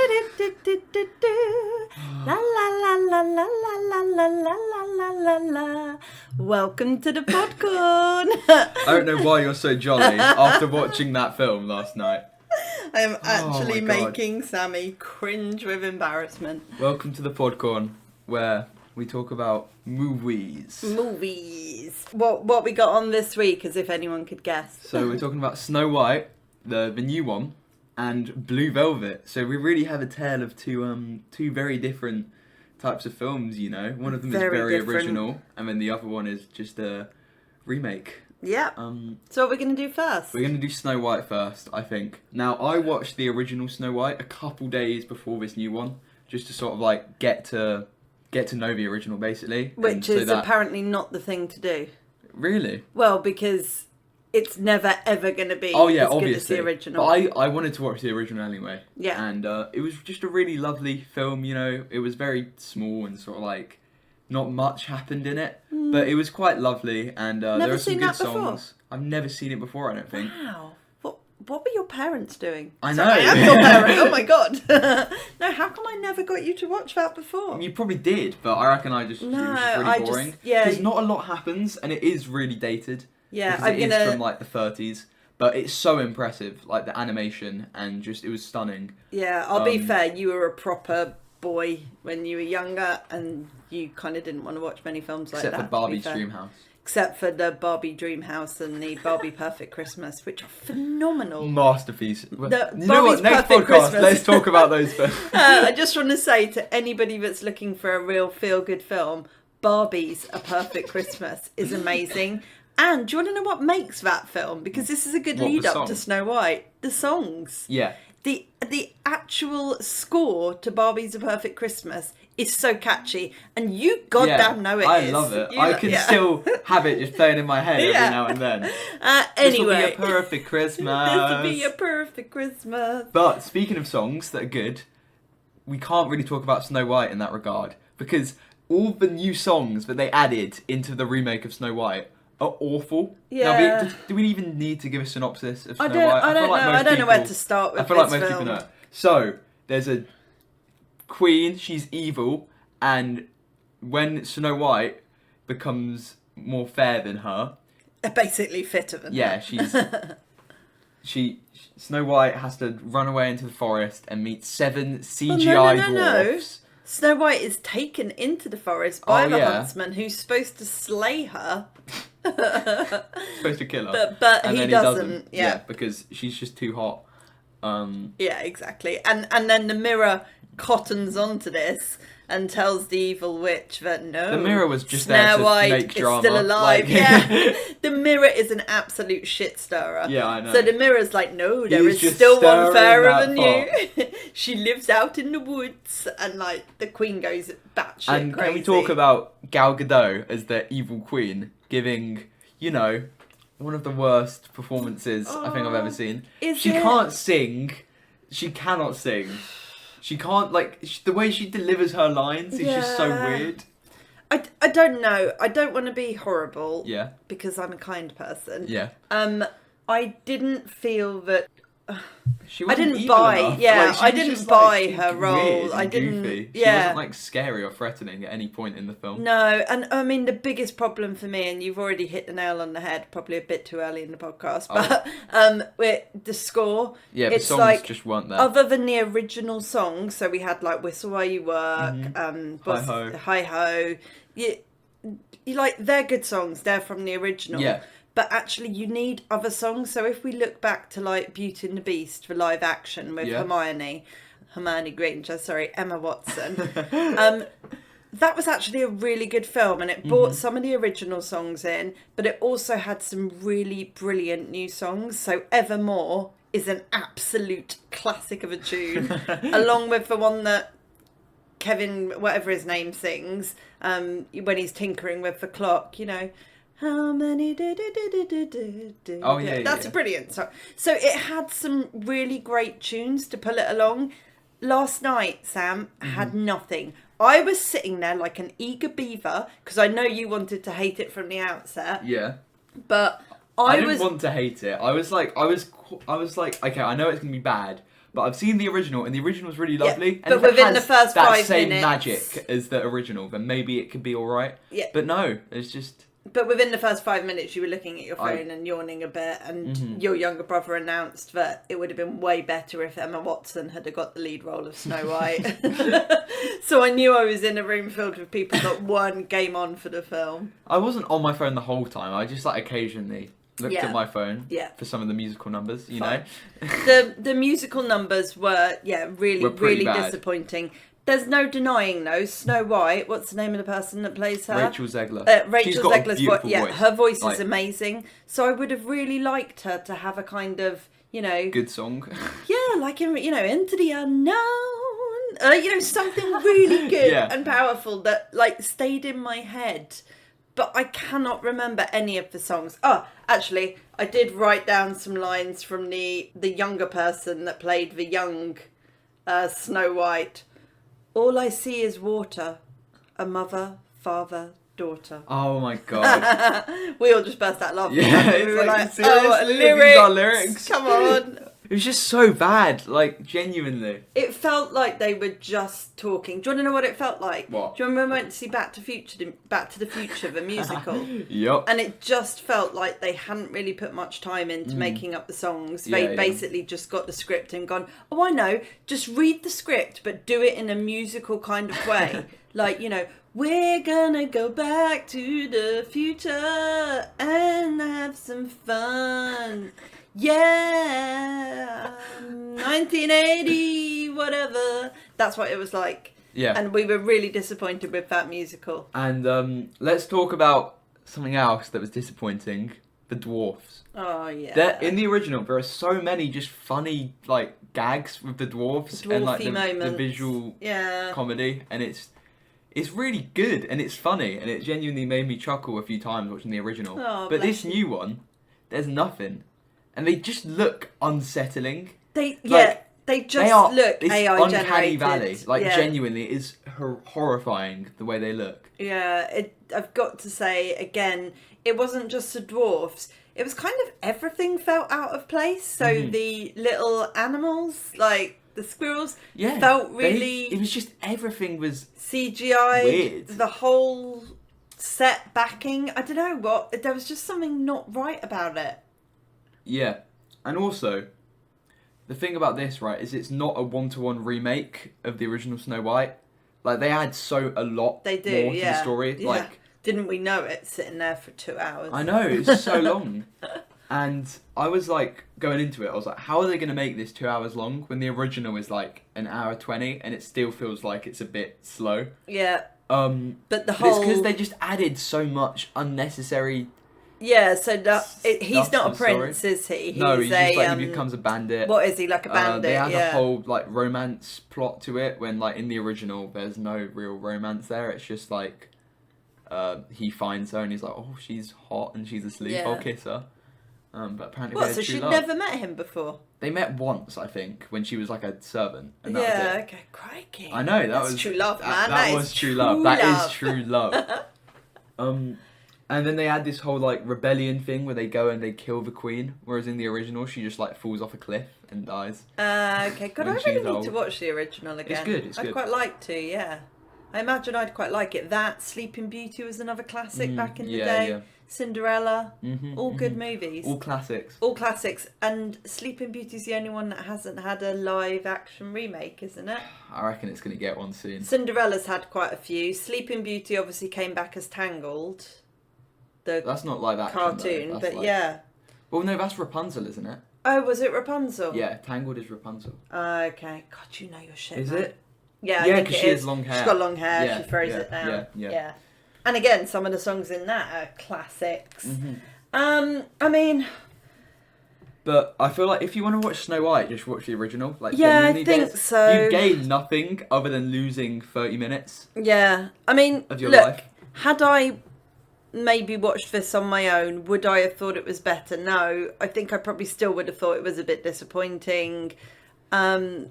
La la la la la la la la la la la. Welcome to the Podcorn. I don't know why you're so jolly after watching that film last night. I am actually my God. making Sammy cringe with embarrassment. Welcome to the Podcorn, where we talk about movies. Movies. What we got on this week, as if anyone could guess. So we're talking about Snow White, the new one, and Blue Velvet. So we really have a tale of two very different types of films, you know. One of them is very original, and then the other one is just a remake. Yeah. So what are we going to do first? We're going to do Snow White first, I think. Now, I watched the original Snow White a couple days before this new one, just to sort of like get to know the original, basically. Which is apparently not the thing to do. Really? Well, because it's never ever going to be as obviously. Good as the original. But I wanted to watch the original anyway. Yeah. And it was just a really lovely film, you know. It was very small and sort of like not much happened in it, but it was quite lovely, and there are some good songs. I've never seen it before, I don't think. Wow. What were your parents doing? I know. Sorry, I am your parent. Oh my God. No, how come I never got you to watch that before? You probably did, but I reckon it was just really boring. Because not a lot happens, and it is really dated. Yeah, It is from like the 30s, but it's so impressive, like the animation, and just it was stunning. Yeah, I'll be fair. You were a proper boy when you were younger, and you kind of didn't want to watch many films like that. Except for Barbie's Dreamhouse. Except for the Barbie Dreamhouse and the Barbie Perfect Christmas, which are phenomenal. Masterpiece. You know what? Next podcast, Christmas. Let's talk about those films. I just want to say to anybody that's looking for a real feel-good film, Barbie's A Perfect Christmas is amazing. And do you want to know what makes that film? Because this is a good lead up to Snow White. The songs. Yeah. The actual score to Barbie's A Perfect Christmas is so catchy, and you goddamn know it is. I love it. I can still have it just playing in my head every now and then. Anyway. This will be a perfect Christmas. This will be a perfect Christmas. But speaking of songs that are good, we can't really talk about Snow White in that regard, because all the new songs that they added into the remake of Snow White are awful. Yeah. Now, do we even need to give a synopsis of Snow White? I don't know where to start with. I feel like most people know. So there's a queen. She's evil, and when Snow White becomes more fair than her, basically fitter than her. Snow White has to run away into the forest and meet 7 CGI dwarfs. Snow White is taken into the forest by the huntsman who's supposed to slay her. Supposed to kill her. But he doesn't. Yeah, because she's just too hot. Yeah, exactly. And then the mirror cottons onto this and tells the evil witch that no, the mirror was just Snow there White to make drama. Is still alive. The mirror is an absolute shit stirrer. Yeah, I know. So the mirror's like, no, there is still one fairer than you. She lives out in the woods, and like the queen goes batshit and crazy. Can we talk about Gal Gadot as the evil queen giving, you know, one of the worst performances I think I've ever seen. She can't sing. She cannot sing. She can't, the way she delivers her lines is just so weird. I don't know. I don't want to be horrible. Yeah. Because I'm a kind person. Yeah. I didn't feel that... She wasn't I didn't evil buy. enough. Yeah, I didn't buy her role. Weird I and didn't. Goofy. Yeah, she wasn't scary or threatening at any point in the film. No, and I mean the biggest problem for me, and you've already hit the nail on the head, probably a bit too early in the podcast, but with the score. Yeah, the songs just weren't there. Other than the original songs, so we had Whistle While You Work, Hi Ho. Hi Ho. You they're good songs. They're from the original. Yeah. But actually, you need other songs. So if we look back to Beauty and the Beast for live action with Hermione Granger, Emma Watson, that was actually a really good film, and it brought some of the original songs in, but it also had some really brilliant new songs. So Evermore is an absolute classic of a tune, along with the one that Kevin, whatever his name, sings when he's tinkering with the clock, you know. How many That's a brilliant song. So it had some really great tunes to pull it along. Last night, Sam, had nothing. I was sitting there like an eager beaver, because I know you wanted to hate it from the outset. Yeah. But I didn't want to hate it. I was like, okay, I know it's going to be bad, but I've seen the original, and the original's really lovely. Yeah, and but if it within has the first that 5 same minutes... magic as the original, then maybe it could be alright. Yeah. But no, it's just... But within the first 5 minutes, you were looking at your phone and yawning a bit, and your younger brother announced that it would have been way better if Emma Watson had got the lead role of Snow White. So I knew I was in a room filled with people that weren't game on for the film. I wasn't on my phone the whole time. I just like occasionally looked at my phone for some of the musical numbers, you know. The musical numbers were really bad. disappointing. There's no denying though, Snow White, what's the name of the person that plays her? Rachel Zegler. Rachel Zegler's voice. Her voice is amazing. So I would have really liked her to have a kind of, you know... Good song. Yeah, like, you know, Into the Unknown. You know, something really good and powerful that, like, stayed in my head. But I cannot remember any of the songs. Oh, actually, I did write down some lines from the younger person that played the young Snow White. All I see is water, a mother, father, daughter. Oh my god. We all just burst out laughing. Yeah, we were like, seriously? lyrics, these are lyrics. Come on. It was just so bad, like, genuinely. It felt like they were just talking. Do you want to know what it felt like? What? Do you remember when we went to see Back to the Future, the musical? Yep. And it just felt like they hadn't really put much time into making up the songs. They basically just got the script and gone, oh, I know, just read the script, but do it in a musical kind of way. Like, you know, we're gonna go back to the future and have some fun. Yeah, 1980, whatever. That's what it was like. Yeah. And we were really disappointed with that musical. And let's talk about something else that was disappointing. The dwarfs. Oh, yeah. In the original, there are so many just funny, like, gags with the dwarfs. Dwarfy and, like, the moments. visual comedy. And it's really good and it's funny. And it genuinely made me chuckle a few times watching the original. Oh, but this new one, there's nothing. And they just look unsettling. They look It's AI uncanny generated. valley. Like, genuinely, it is horrifying the way they look. Yeah, I've got to say, again, it wasn't just the dwarfs. It was kind of everything felt out of place. So the little animals, like the squirrels, felt really... It was just, everything was CGI. Weird. The whole set backing. I don't know what. There was just something not right about it. Yeah. And also, the thing about this, right, is it's not a one-to-one remake of the original Snow White. Like, they add a lot more to the story. Yeah. Like, didn't we know it sitting there for 2 hours? I know, it was so long. And I was like, going into it, I was like, how are they going to make this 2 hours long when the original is like an hour 20 and it still feels like it's a bit slow? Yeah. But it's because they just added so much unnecessary... Yeah, so he's not a prince, is he? No, he's just like, he becomes a bandit. What is he, like a bandit? They had a whole, like, romance plot to it, when, like, in the original, there's no real romance there. It's just, like, he finds her and he's like, oh, she's hot and she's asleep, I'll kiss her. But apparently so she'd never met him before? They met once, I think, when she was, like, a servant. And that was it. Okay, crikey. I know, That's was... true love, man. That was true love. That is true love. And then they had this whole, like, rebellion thing where they go and they kill the queen, whereas in the original she just, like, falls off a cliff and dies. Okay, God, I really need to watch the original again. It's good. I'd quite like to, yeah. I imagine I'd quite like it. That, Sleeping Beauty was another classic back in the day. Yeah. Cinderella, all good movies. All classics. All classics. And Sleeping Beauty's the only one that hasn't had a live action remake, isn't it? I reckon it's going to get one soon. Cinderella's had quite a few. Sleeping Beauty obviously came back as Tangled. That's not live action cartoon, but yeah. Well, no, that's Rapunzel, isn't it? Oh, was it Rapunzel? Yeah, Tangled is Rapunzel. Okay. God, you know your shit. Is man. it? Yeah, yeah, because she has long hair. She's got long hair. She throws it down. Yeah. And again, some of the songs in that are classics. I mean... But I feel like if you want to watch Snow White, just watch the original. Like, yeah, I think so. You gain nothing other than losing 30 minutes. Yeah. I mean, of your life. Had I maybe watched this on my own, would I have thought it was better? No. I think I probably still would have thought it was a bit disappointing. I'm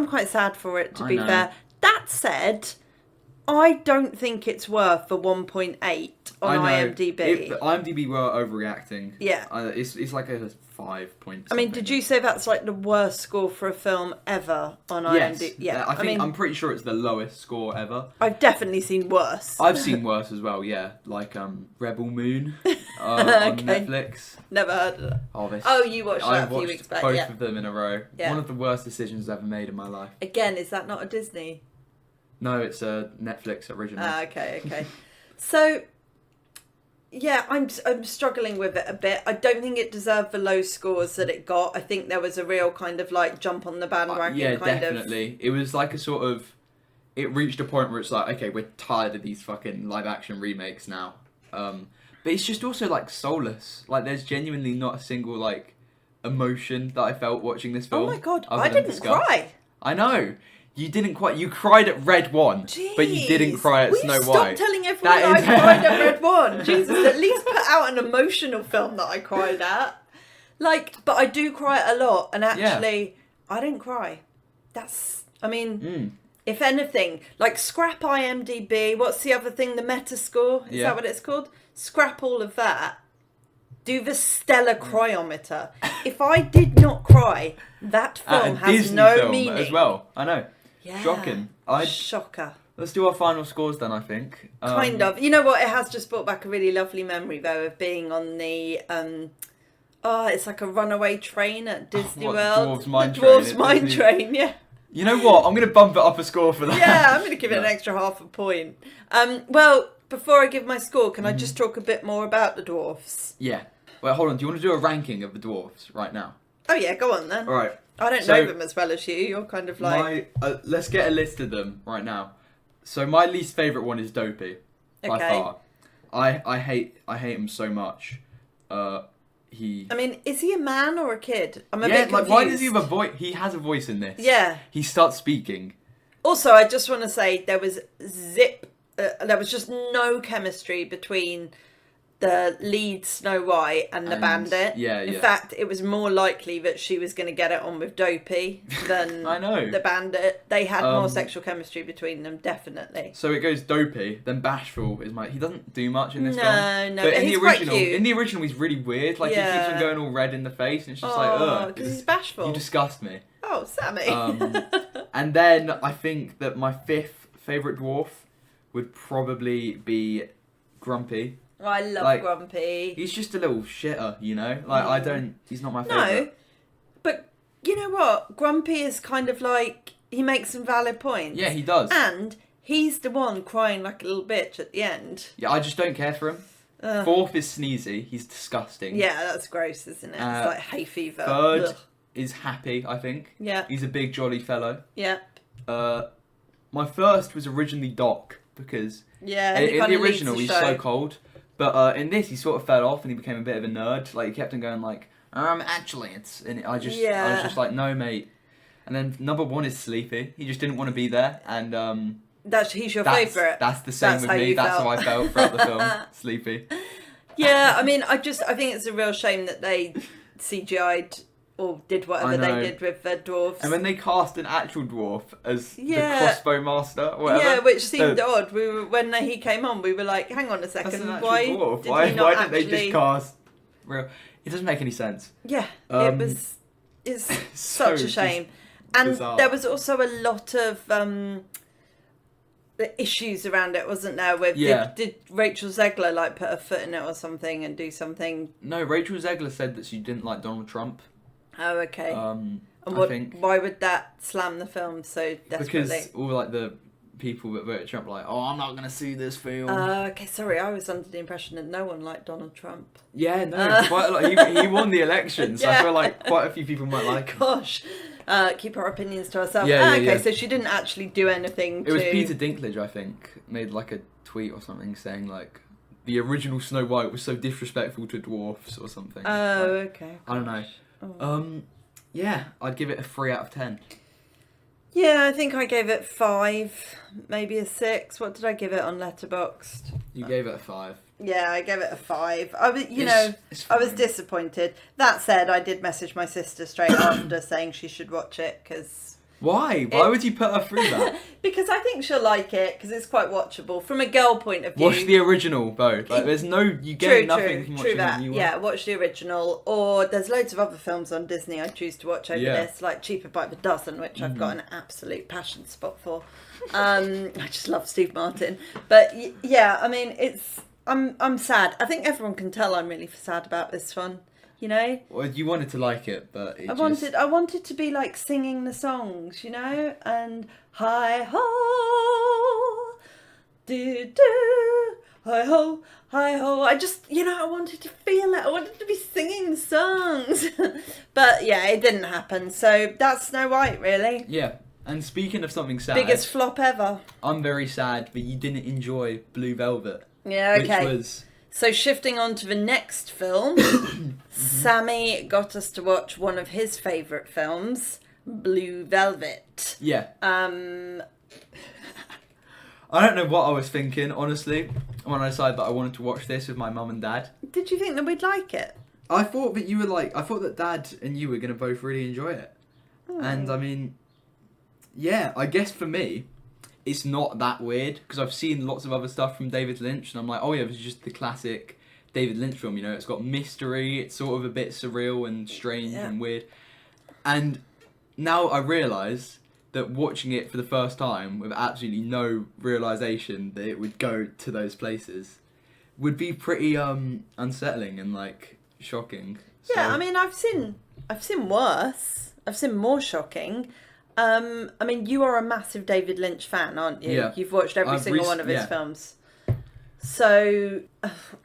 quite sad for it, to be fair. That said, I don't think it's worth a 1.8 on IMDb. IMDb were overreacting. Yeah. It's like a 5 point. I mean, did you say that's like the worst score for a film ever on IMDb? Yeah. I'm pretty sure it's the lowest score ever. I've definitely seen worse. I've seen worse as well, yeah. Like Rebel Moon on Netflix. Never heard of that. You watched that a few weeks back. Both of them in a row. Yeah. One of the worst decisions I've ever made in my life. Again, is that not a Disney? No, it's a Netflix original. Okay. So, yeah, I'm struggling with it a bit. I don't think it deserved the low scores that it got. I think there was a real kind of like jump on the bandwagon definitely. It was like a sort of... It reached a point where it's like, okay, we're tired of these fucking live action remakes now. But it's just also like soulless. Like there's genuinely not a single like emotion that I felt watching this film. Oh my god, I didn't cry. I know. You didn't quite. You cried at Red 1, but you didn't cry at Snow White. Stop telling everyone I cried at Red 1. Jesus, at least put out an emotional film that I cried at. Like, but I do cry a lot, and actually, I didn't cry. If anything, like scrap IMDb. What's the other thing? The Metascore. Is that what it's called? Scrap all of that. Do the Stella cryometer. If I did not cry, that film has Disney no film meaning as well. I know. Yeah. Shocking. Shocker. Let's do our final scores then, I think. Kind of. You know what? It has just brought back a really lovely memory, though, of being on the... it's like a runaway train at Disney World. Dwarf's Mine Train, yeah. You know what? I'm going to bump it up a score for that. Yeah, I'm going to give it an extra half a point. Well, before I give my score, can I just talk a bit more about the dwarfs? Yeah. Wait, hold on. Do you want to do a ranking of the dwarfs right now? Oh, yeah. Go on, then. All right. I don't know them as well as you. You're kind of like... let's get a list of them right now. So my least favourite one is Dopey. By far. I hate him so much. I mean, is he a man or a kid? I'm a bit confused. Why does he have a voice? He has a voice in this. Yeah. He starts speaking. Also, I just want to say there was just no chemistry between the lead Snow White and the bandit. Yeah. In fact, it was more likely that she was going to get it on with Dopey than I know. the bandit. They had more sexual chemistry between them, definitely. So it goes Dopey, then Bashful is he doesn't do much in this film. No, but he's quite cute. In the original, he's really weird. Like he keeps on going all red in the face, and it's just ugh. Because he's bashful. You disgust me. Oh, Sammy. And then I think that my fifth favourite dwarf would probably be Grumpy. Oh, I love Grumpy. He's just a little shitter, you know? He's not my favourite. No, but you know what? Grumpy is kind of like, he makes some valid points. Yeah, he does. And he's the one crying like a little bitch at the end. Yeah, I just don't care for him. Fourth is Sneezy. He's disgusting. Yeah, that's gross, isn't it? It's like hay fever. Third is Happy, I think. Yeah. He's a big jolly fellow. Yeah. My first was originally Doc, because in the original he's so cold. But in this, he sort of fell off and he became a bit of a nerd. Like, he kept on going like, actually, it's... And I was just like, no, mate. And then number one is Sleepy. He just didn't want to be there. And he's your favourite. That's the same with me. That's how I felt throughout the film. Sleepy. Yeah, I mean, I think it's a real shame that they CGI'd or did whatever they did with the dwarves. And when they cast an actual dwarf as the crossbow master, or whatever. Yeah, which seemed odd. When he came on, we were like, hang on a second, why didn't they just cast real? It doesn't make any sense. Yeah, it's such a shame. And bizarre. There was also a lot of the issues around it, wasn't there? With did Rachel Zegler like put her foot in it or something and do something? No, Rachel Zegler said that she didn't like Donald Trump. Oh, okay. And why would that slam the film so desperately? Because all like the people that voted Trump were like, oh, I'm not going to see this film. Okay, sorry, I was under the impression that no one liked Donald Trump. Yeah, no, quite a lot. He won the election, so I feel like quite a few people might like him. Gosh. Keep our opinions to ourselves. Yeah. So she didn't actually do anything It was Peter Dinklage, I think, made like a tweet or something saying like, the original Snow White was so disrespectful to dwarfs or something. Oh, okay. I don't know. Oh. Yeah, I'd give it a 3 out of 10. Yeah, I think I gave it 5, maybe a 6. What did I give it on Letterboxd? You gave it a 5. Yeah, I gave it a 5. I was disappointed. That said, I did message my sister straight after saying she should watch it because Why? Why would you put her through that? Because I think she'll like it, because it's quite watchable. From a girl point of view... Watch the original, though. Like, there's no... You get nothing from watching the new one. Yeah, watch the original. Or there's loads of other films on Disney I choose to watch over this, like Cheaper by the Dozen, which I've got an absolute passion spot for. I just love Steve Martin. But, yeah, I mean, it's... I'm sad. I think everyone can tell I'm really sad about this one. You know? Well, you wanted to like it, but I wanted to be like singing the songs, you know, and hi ho, do do, hi ho, hi ho. I just, you know, I wanted to feel it. I wanted to be singing the songs, but yeah, it didn't happen. So that's Snow White, really. Yeah. And speaking of something sad, biggest flop ever. I'm very sad that you didn't enjoy Blue Velvet. Yeah. Okay. Which was... So shifting on to the next film, Sammy got us to watch one of his favourite films, Blue Velvet. Yeah. I don't know what I was thinking, honestly, when I decided that I wanted to watch this with my mum and dad. Did you think that we'd like it? I thought that Dad and you were going to both really enjoy it. And I mean, yeah, I guess for me... It's not that weird, because I've seen lots of other stuff from David Lynch, and I'm like, oh yeah, it's just the classic David Lynch film, you know? It's got mystery, it's sort of a bit surreal and strange and weird. And now I realise that watching it for the first time, with absolutely no realisation that it would go to those places, would be pretty unsettling and, like, shocking. Yeah, I mean, I've seen worse. I've seen more shocking. I mean, you are a massive David Lynch fan, aren't you? Yeah. You've watched every single one of his films. So,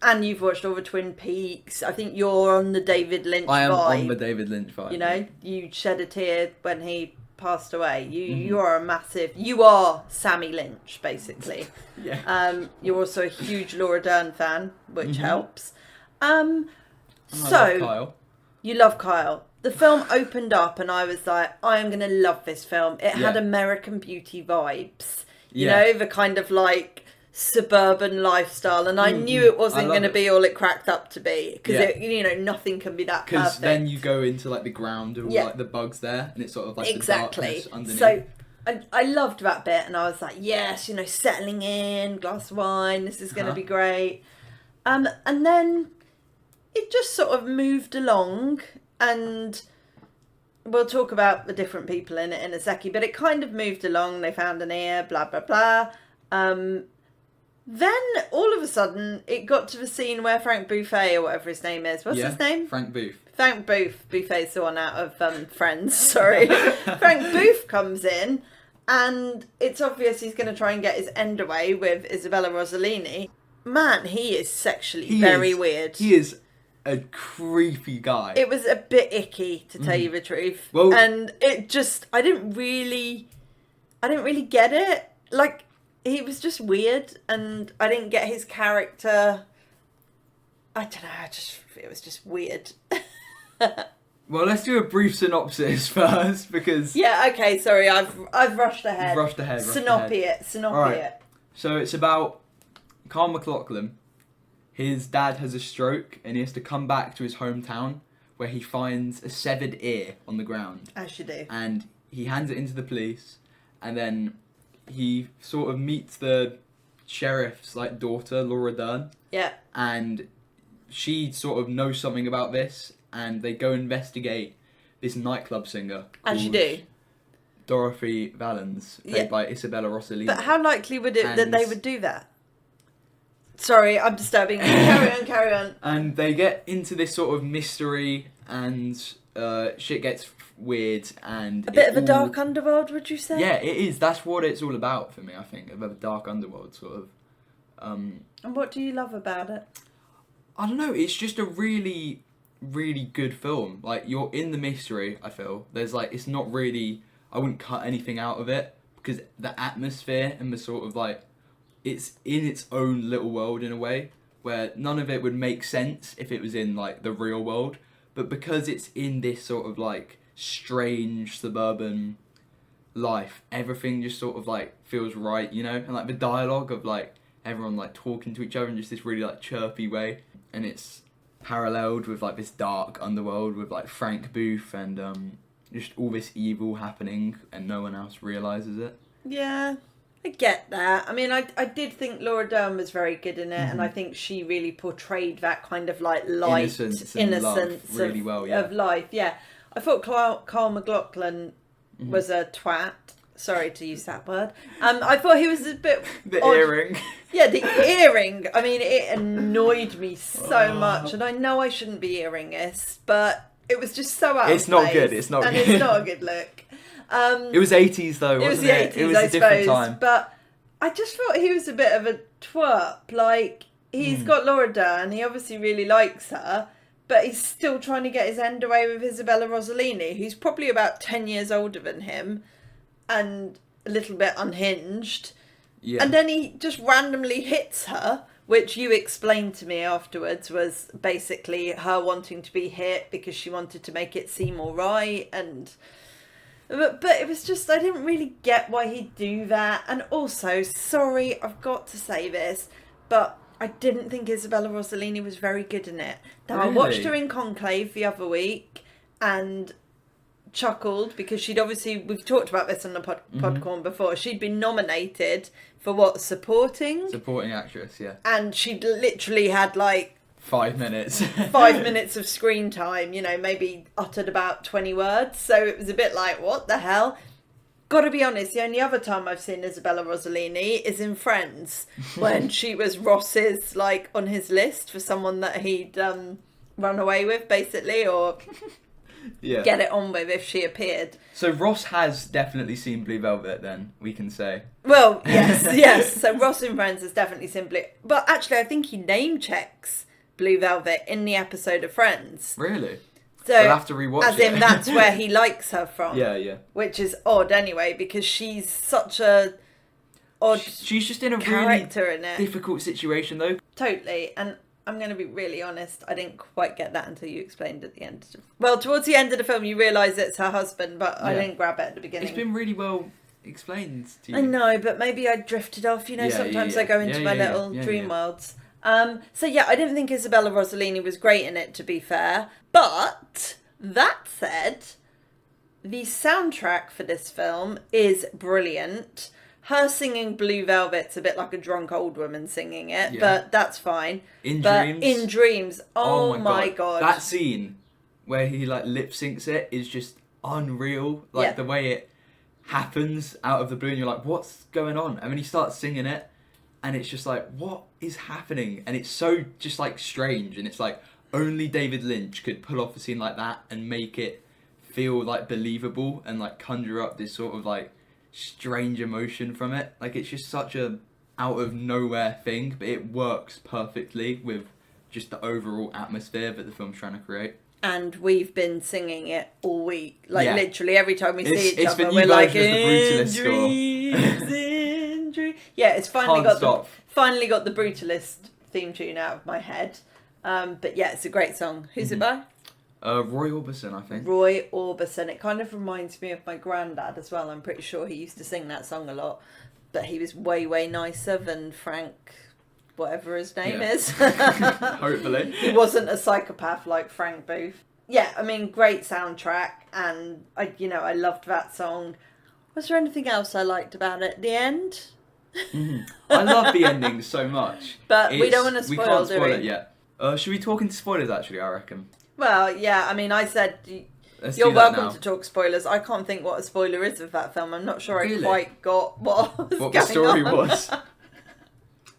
and you've watched all the Twin Peaks. I think you're on the David Lynch vibe. I am on the David Lynch vibe. You know, you shed a tear when he passed away. You are a massive... You are Sammy Lynch, basically. Yeah. You're also a huge Laura Dern fan, which helps. I love Kyle. You love Kyle. The film opened up and I was like, I am going to love this film. It had American Beauty vibes. You know, the kind of like suburban lifestyle. And I knew it wasn't going to be all it cracked up to be. Because, you know, nothing can be that perfect. Because then you go into like the ground of like the bugs there. And it's sort of like the darkness underneath. So I loved that bit. And I was like, yes, you know, settling in, glass of wine. This is going to be great. And then it just sort of moved along. And we'll talk about the different people in it in a second, but it kind of moved along. They found an ear, blah, blah, blah. Then, all of a sudden, it got to the scene where Frank Buffet, or whatever his name is. What's his name? Frank Booth. Frank Booth. Buffet's the one out of Friends, sorry. Frank Booth comes in, and it's obvious he's going to try and get his end away with Isabella Rossellini. Man, he is sexually very weird. He is a creepy guy. It was a bit icky, to tell you the truth. Well, and it just, I didn't really get it. Like, he was just weird, and I didn't get his character. I don't know, it was just weird. Well, let's do a brief synopsis first, because... Yeah, okay, sorry, I've rushed ahead. Rushed ahead. Synopy it. So it's about Carl McLachlan. His dad has a stroke and he has to come back to his hometown where he finds a severed ear on the ground. As you do. And he hands it into the police, and then he sort of meets the sheriff's like daughter, Laura Dern. Yeah. And she sort of knows something about this, and they go investigate this nightclub singer. As you do. Dorothy Valens, played by Isabella Rossellini. But how likely would it that they would do that? Sorry, I'm disturbing you. Carry on. And they get into this sort of mystery, and shit gets weird, and a bit of a dark underworld, would you say? Yeah, it is. That's what it's all about for me, I think, of a dark underworld sort of. And what do you love about it? I don't know. It's just a really, really good film. Like, you're in the mystery. I feel there's like, it's not really. I wouldn't cut anything out of it, because the atmosphere and the sort of like, it's in its own little world in a way where none of it would make sense if it was in like the real world, but because it's in this sort of like strange suburban life, everything just sort of like feels right, you know? And like the dialogue of like everyone like talking to each other in just this really like chirpy way, and it's paralleled with like this dark underworld with like Frank Booth and just all this evil happening and no one else realises it. Yeah, I get that. I mean, I did think Laura Dern was very good in it, and I think she really portrayed that kind of like light, innocence really well, of life. Yeah, I thought Carl McLachlan was a twat. Sorry to use that word. I thought he was a bit the odd. Earring. Yeah, the earring. I mean, it annoyed me so much, and I know I shouldn't be earringist, but it was just so out of place. Not good. It's not and good. It's not a good look. It was 80s though, wasn't it? It was the 80s, a different time. But I just thought he was a bit of a twerp. Like, he's got Laura Dern, he obviously really likes her, but he's still trying to get his end away with Isabella Rossellini, who's probably about 10 years older than him and a little bit unhinged. Yeah. And then he just randomly hits her, which you explained to me afterwards was basically her wanting to be hit because she wanted to make it seem all right. But it was just, I didn't really get why he'd do that. And also, sorry, I've got to say this, but I didn't think Isabella Rossellini was very good in it. Now, really? I watched her in Conclave the other week and chuckled because we've talked about this on the Podcorn before, she'd been nominated for supporting actress, yeah, and she'd literally had like 5 minutes 5 minutes of screen time, maybe uttered about 20 words, so it was a bit like, what the hell. Gotta be honest, the only other time I've seen Isabella Rossellini is in Friends when she was Ross's like on his list for someone that he'd run away with basically, or get it on with if she appeared. So Ross has definitely seen Blue Velvet then, we can say. Well, yes. So Ross in Friends has definitely seen Blue... But actually, I think he name checks Blue Velvet in the episode of Friends. Really? So, we'll have to rewatch it. As in, that's where he likes her from. Yeah. Which is odd anyway, because she's such a odd She's just in a character really in it. difficult situation though. Totally, and I'm going to be really honest, I didn't quite get that until you explained at the end. Well, towards the end of the film, you realise it's her husband, but I didn't grab it at the beginning. It's been really well explained to you. I know, but maybe I drifted off. Sometimes I go into my little dream worlds. So yeah, I didn't think Isabella Rossellini was great in it, to be fair. But that said, the soundtrack for this film is brilliant. Her singing Blue Velvet's a bit like a drunk old woman singing it, but that's fine. In Dreams, oh my god. That scene where he like lip syncs it is just unreal. Like the way it happens out of the blue and you're like, what's going on? And then he starts singing it and it's just like, what is happening? And it's so just like strange, and it's like only David Lynch could pull off a scene like that and make it feel like believable and like conjure up this sort of like strange emotion from it. Like, it's just such a out of nowhere thing, but it works perfectly with just the overall atmosphere that the film's trying to create. And we've been singing it all week, like literally every time we see each other, we're like, in dreams, in dreams. Yeah, it's finally got the Brutalist theme tune out of my head. But yeah, it's a great song. Who's it by? Roy Orbison, I think. Roy Orbison. It kind of reminds me of my granddad as well. I'm pretty sure he used to sing that song a lot. But he was way, way nicer than Frank, whatever his name is. Hopefully. He wasn't a psychopath like Frank Booth. Yeah, I mean, great soundtrack. And, I loved that song. Was there anything else I liked about it? The end? I love the ending so much. But we don't want to spoil, we can't spoil it yet. Should we talk into spoilers, actually, I reckon? Well, yeah, I mean, I said you're welcome to talk spoilers. I can't think what a spoiler is of that film. I'm not sure I quite got what the story was.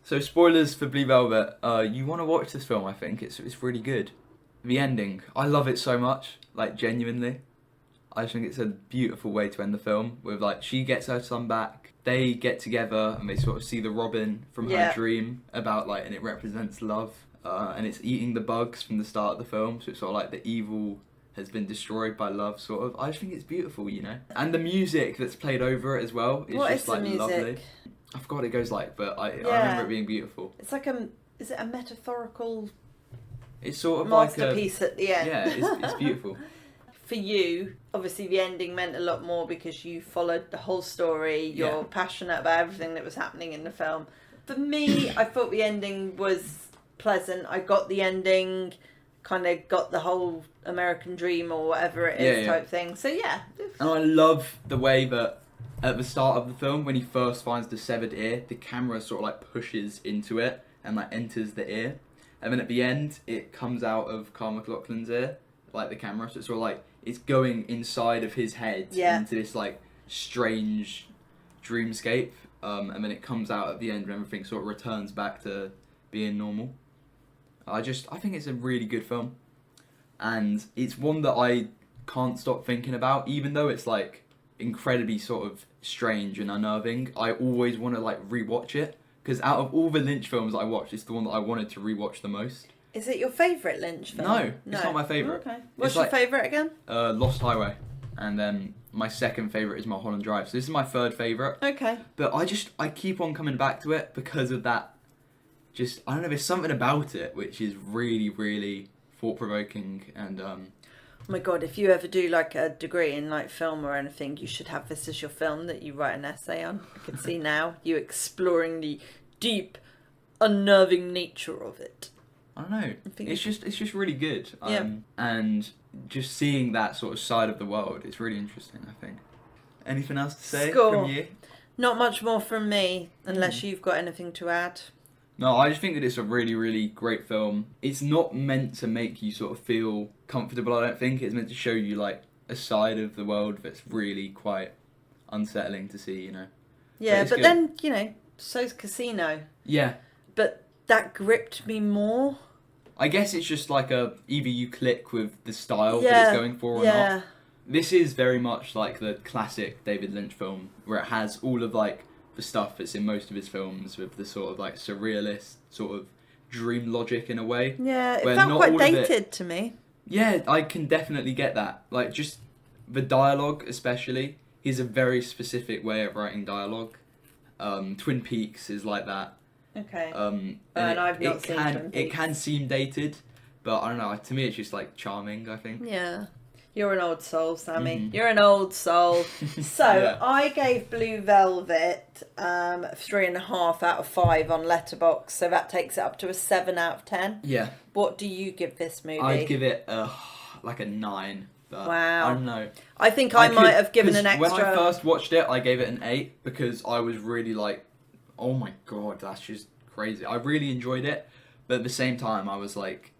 So, spoilers for Blue Velvet. You want to watch this film, I think. It's really good. The ending, I love it so much. Like, genuinely. I just think it's a beautiful way to end the film. With, like, she gets her son back. They get together and they sort of see the Robin from her dream about, like, and it represents love. And it's eating the bugs from the start of the film, so it's sort of like the evil has been destroyed by love, sort of. I just think it's beautiful, And the music that's played over it as well is just like lovely. I forgot what it goes like, but I remember it being beautiful. It's like is it a metaphorical? It's sort of masterpiece like at the end. Yeah, it's beautiful. For you, obviously the ending meant a lot more because you followed the whole story. You're passionate about everything that was happening in the film. For me, I thought the ending was pleasant. I got the ending. kind of got the whole American dream or whatever it is type thing. So yeah. And I love the way that at the start of the film, when he first finds the severed ear, the camera sort of like pushes into it and like enters the ear. And then at the end, it comes out of Carl McLaughlin's ear, like the camera. So it's sort of like, it's going inside of his head into this like strange dreamscape. And then it comes out at the end and everything sort of returns back to being normal. I think it's a really good film. And it's one that I can't stop thinking about, even though it's like incredibly sort of strange and unnerving. I always want to like rewatch it, because out of all the Lynch films I watched, it's the one that I wanted to rewatch the most. Is it your favourite Lynch film? No, it's not my favourite. Okay. What's your favourite again? Lost Highway. And then my second favourite is Mulholland Drive. So this is my third favourite. Okay. But I keep on coming back to it because of that. Just, I don't know, there's something about it which is really, really thought-provoking and... Oh my God, if you ever do like a degree in like film or anything, you should have this as your film that you write an essay on. I can see now you exploring the deep, unnerving nature of it. I don't know. It's just really good. And just seeing that sort of side of the world, it's really interesting, I think. Anything else to say from you? Not much more from me, unless you've got anything to add. No, I just think that it's a really, really great film. It's not meant to make you sort of feel comfortable, I don't think. It's meant to show you, like, a side of the world that's really quite unsettling to see, you know. Yeah, but then, you know, so's Casino. Yeah. But that gripped me more. I guess it's just like either you click with the style that it's going for or not. This is very much like the classic David Lynch film, where it has all of, like, the stuff that's in most of his films with the sort of like surrealist sort of dream logic in a way. Yeah, it felt quite dated to me. Yeah, I can definitely get that. Like, just the dialogue especially. He's a very specific way of writing dialogue. Twin Peaks is like that. Okay. And I've not seen Twin Peaks. It can seem dated, but I don't know, to me it's just like charming, I think. Yeah. You're an old soul, Sammy. Mm-hmm. You're an old soul. So, I gave Blue Velvet 3.5 out of 5 on Letterboxd, so that takes it up to a 7 out of 10. Yeah. What do you give this movie? I'd give it like a 9. But wow. I don't know. I think I might have given an extra... When I first watched it, I gave it an 8 because I was really like, oh my God, that's just crazy. I really enjoyed it, but at the same time, I was like,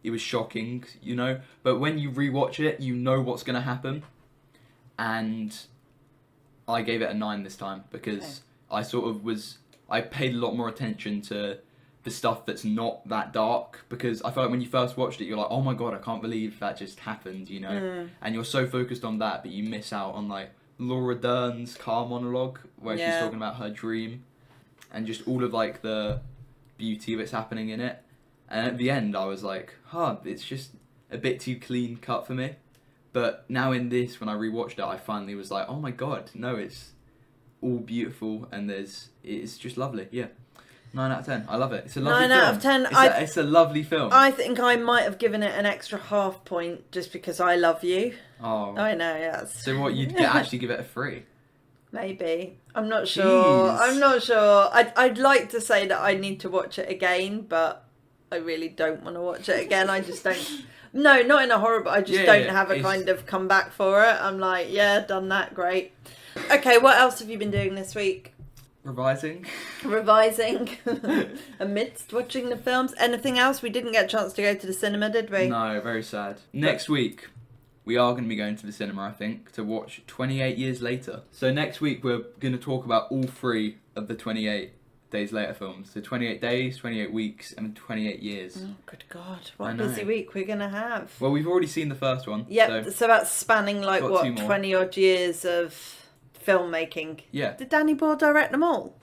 it was shocking, you know, but when you rewatch it, you know what's going to happen, and I gave it a 9 this time because I paid a lot more attention to the stuff that's not that dark, because I felt like when you first watched it, you're like, oh my God, I can't believe that just happened, you know, and you're so focused on that, but you miss out on like Laura Dern's car monologue where she's talking about her dream, and just all of like the beauty that's happening in it. And at the end, I was like, it's just a bit too clean cut for me. But now in this, when I rewatched it, I finally was like, oh my God, no, it's all beautiful and it's just lovely. Yeah. 9 out of 10. I love it. It's a lovely 9 film. out of 10. It's a lovely film. I think I might have given it an extra half point just because I love you. Oh. I know, yes. So what, you'd actually give it a 3? Maybe. I'm not sure. I'm not sure. I'd like to say that I need to watch it again, but... I really don't want to watch it again. I just don't... No, not in a horror, but I just don't have a kind of comeback for it. I'm like, yeah, done that, great. Okay, what else have you been doing this week? Revising. Amidst watching the films. Anything else? We didn't get a chance to go to the cinema, did we? No, very sad. Next week, we are going to be going to the cinema, I think, to watch 28 Years Later. So next week, we're going to talk about all 3 of the 28 Days Later films. So 28 days, 28 weeks, and 28 years. Oh, good God. What a busy week we're going to have. Well, we've already seen the first one. Yep, so that's spanning like, 20-odd years of filmmaking. Yeah. Did Danny Boyle direct them all?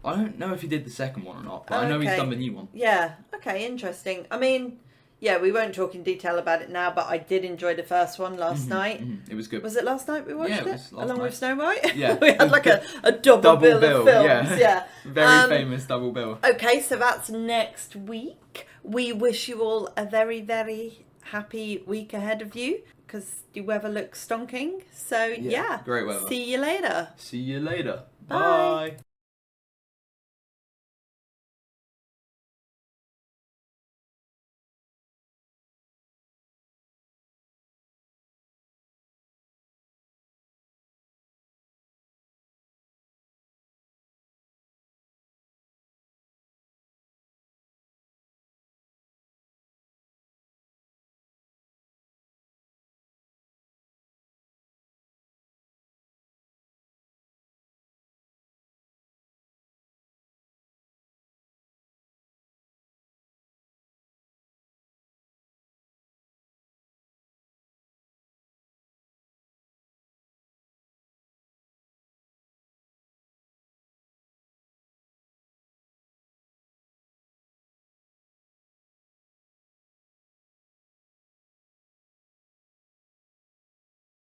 I don't know if he did the second one or not, but I know he's done the new one. Yeah, okay, interesting. I mean... Yeah, we won't talk in detail about it now, but I did enjoy the first one last night. It was good. Was it last night we watched it? It was last Along night. with Snow White? Yeah. We had like a double bill of films. Yeah. Very famous double bill. Okay, so that's next week. We wish you all a very, very happy week ahead of you, because the weather looks stonking. So, yeah. Great weather. See you later. See you later. Bye. Bye.